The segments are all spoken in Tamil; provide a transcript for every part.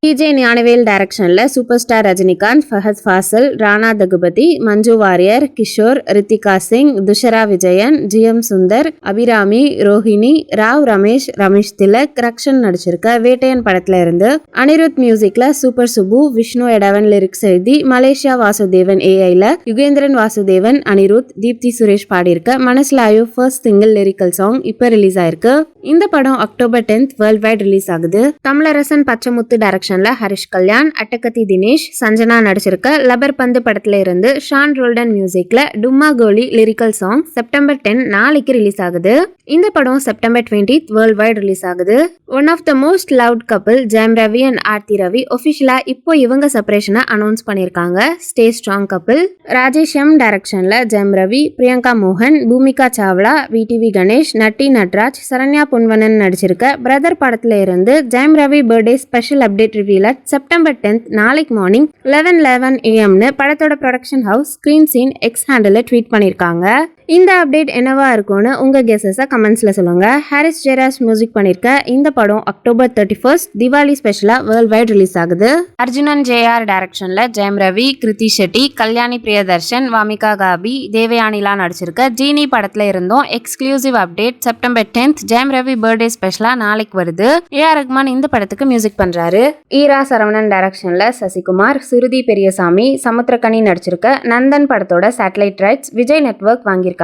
டிஜே ஞானவேல் டைரக்ஷன்ல super star Rajinikanth, Fahadh Faasil, Rana Daggubati, Manju Warrier, Kishore, Ritika Singh, Dushara Vijayan, GM Sundar, Abhirami, Rohini, Rao Ramesh, Ramesh Thilak, Rakshan நடிச்சிருக்க வேட்டையன் படத்துல இருந்து அனிருத் மியூசிக்ல சூப்பர் சுப்பு, விஷ்ணு எடவன் லிரிக்ஸ் எழுதி மலேசியா வாசுதேவன் ஏஐல யுகேந்திரன் வாசுதேவன், அனிருத், தீப்தி சுரேஷ் பாடியிருக்க Manasilaayo first single lyrical song இப்ப ரிலீஸ் ஆயிருக்கு. இந்த படம் அக்டோபர் 10 வேர்ல்ட் வைட் ரிலீஸ் ஆகுது. தமிழரசன் பச்சமுத்து டைரக்ஷன்ல ஹரிஷ் கல்யாண், அட்டகத்தி தினேஷ், சஞ்சனா நடிச்சிருக்க லப்பர் பந்து படத்துல இருந்து ஷான் ரோல்டன் மியூசிக்ல Dumma Goli lyrical song September 10 நாளைக்கு ரிலீஸ் ஆகுது. இந்த படம் செப்டம்பர் 20 வேர்ல்ட் வைட் ரிலீஸ் ஆகுது. One of the most loved couple Jayam Ravi and Aarthi Ravi ஒபிஷியலா இப்போ இவங்க செப்பரேஷனை அனௌன்ஸ் பண்ணிருக்காங்க. Stay strong couple. Rajesh M டைரக்ஷன்ல ஜெயம் ரவி, பிரியங்கா மோகன், பூமிகா சாவ்லா, விடிவி கணேஷ், நட்டி நட்ராஜ், சரண்யா பொன்வனன் நடிச்சிருக்க பிரதர் படத்துல இருந்து Jayam Ravi birthday special update reveal September 10 நாளைக்கு மார்னிங் 11:11 AM படத்தோட production house screen scene X handle tweet பண்ணிருக்காங்க. இந்த அப்டேட் என்னவா இருக்கும்னு உங்க கெஸஸை கமெண்ட்ஸ்ல சொல்லுங்க. ஹாரிஸ் ஜெயராஜ் மியூசிக் பண்ணிருக்க இந்த படம் அக்டோபர் 31 தீபாவளி ஸ்பெஷலா வேர்ல்ட் வைட் ரிலீஸ் ஆகுது. அர்ஜுனன் ஜேஆர் டைரக்ஷன்ல ஜெயம் ரவி, கிருத்தி ஷெட்டி, கல்யாணி பிரியதர்ஷன், வாமிகா காபி, தேவயானிலா நடிச்சிருக்க ஜீனி படத்துல இருந்தும் எக்ஸ்க்ளூசிவ் அப்டேட் செப்டம்பர் 10 ஜெயம் ரவி பர்த்டே ஸ்பெஷலா நாளைக்கு வருது. ஏஆர் ரஹ்மான் இந்த படத்துக்கு மியூசிக் பண்றாரு. ஈரா சரவணன் டைரக்ஷன்ல சசிகுமார், சுருதி பெரியசாமி, சமுத்திரகனி நடிச்சிருக்க நந்தன் படத்தோட சேட்டலைட் ரைட்ஸ் விஜய் நெட்வொர்க் வாங்கியிருக்காங்க.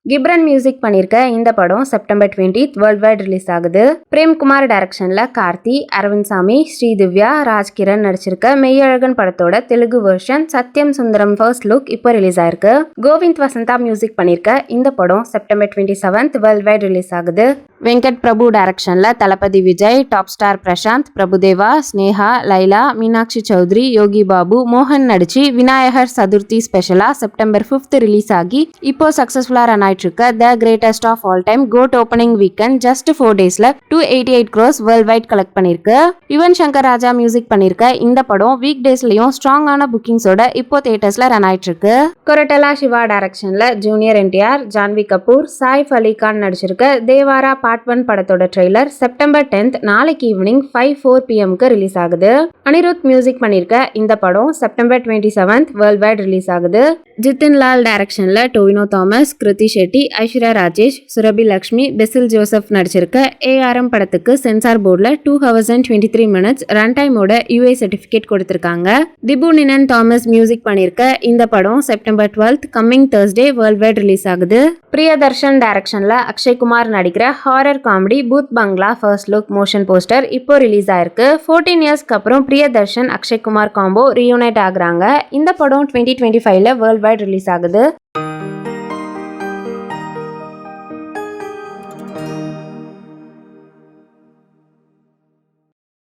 கிப்ரன் மியூசிக் பண்ணிருக்க இந்த படம் செப்டம்பர் 20 வேர்ல்ட் வைட் ரிலீஸ் ஆகுது. பிரேம்குமார் டைரக்ஷன்ல கார்த்தி, அரவிந்த் சாமி, ஸ்ரீதிவ்யா, ராஜ்கிரண் நடிச்சிருக்க மெய்யழகன் படத்தோட தெலுங்கு வெர்ஷன் சத்யம் சுந்தரம் ஃபர்ஸ்ட் லுக் இப்போ ரிலீஸ் ஆயிருக்கு. கோவிந்த் வசந்தா மியூசிக் பண்ணிருக்க இந்த படம் செப்டம்பர் 27 வேர்ல்ட் வைட் ரிலீஸ் ஆகுது. வெங்கட் பிரபு டைரக்ஷன்ல தளபதி விஜய், டாப் ஸ்டார் பிரசாந்த், பிரபுதேவா, ஸ்னேகா, லைலா, மீனாட்சி சௌத்ரி, யோகி பாபு, மோகன் நடிச்சு விநாயகர் சதுர்த்தி ஸ்பெஷலா செப்டம்பர் 5 ரிலீஸ் ஆகி இப்போ சக்சஸ்ஃபுல்லா ரன் ஆயிட்டு இருக்க the greatest of all time GOAT opening weekend just 4 டேஸ்ல 288 crores வேர்ல்ட் வைட் கலெக்ட் பண்ணிருக்கு. யுவன் சங்கர் ராஜா மியூசிக் பண்ணிருக்க இந்த படம் வீக் டேஸ்லயும் ஸ்ட்ராங்கான புக்கிங்ஸோட இப்போ தியேட்டர்ஸ்ல ரன் ஆயிட்டு இருக்கு. கொரட்டலா சிவா டைரக்ஷன்ல ஜூனியர் என்டிஆர், ஜான்வி கபூர், சாய்ஃப் அலி கான் நடிச்சிருக்க தேவாரா பார்ட் 1 படத்தோட ட்ரெய்லர் செப்டம்பர் 10 நாளைக்கு ஈவினிங் 5:04 PM ரிலீஸ் ஆகுது. அனிருத் மியூசிக் பண்ணிருக்க இந்த படம் செப்டம்பர் 27 வேர்ல்ட் வைட் ரிலீஸ் ஆகுது. ஜித்தின் லால் டைரக்ஷன்ல Tovino Thomas, Kriti Shetty, Aishwarya Rajesh, Surabhi Lakshmi, Basil Joseph நடிச்சிருக்க ARM படத்துக்கு சென்சார் போர்ட்ல 2 hours and 23 minutes run டைமோட UA certificate கொடுத்திருக்காங்க. திபு நினன் தாமஸ் மியூசிக் பண்ணிருக்க இந்த படம் September 12 coming Thursday world wide release ஆகுது. பிரியதர்ஷன் டைரக்ஷன்ல அக்ஷய்குமார் நடிக்கிற ஹாரர் காமெடி பூத் பங்களா ஃபர்ஸ்ட் லுக் மோஷன் போஸ்டர் இப்போ ரிலீஸ் ஆயிருக்கு. 14 இயர்ஸ்க்கு அப்புறம் பிரியதர்ஷன் அக்ஷய்குமார் காம்போ ரீயூனைட் ஆகுறாங்க. இந்த படம் 2025ல வேர்ல்ட் வைட் ரிலீஸ் ஆகுது.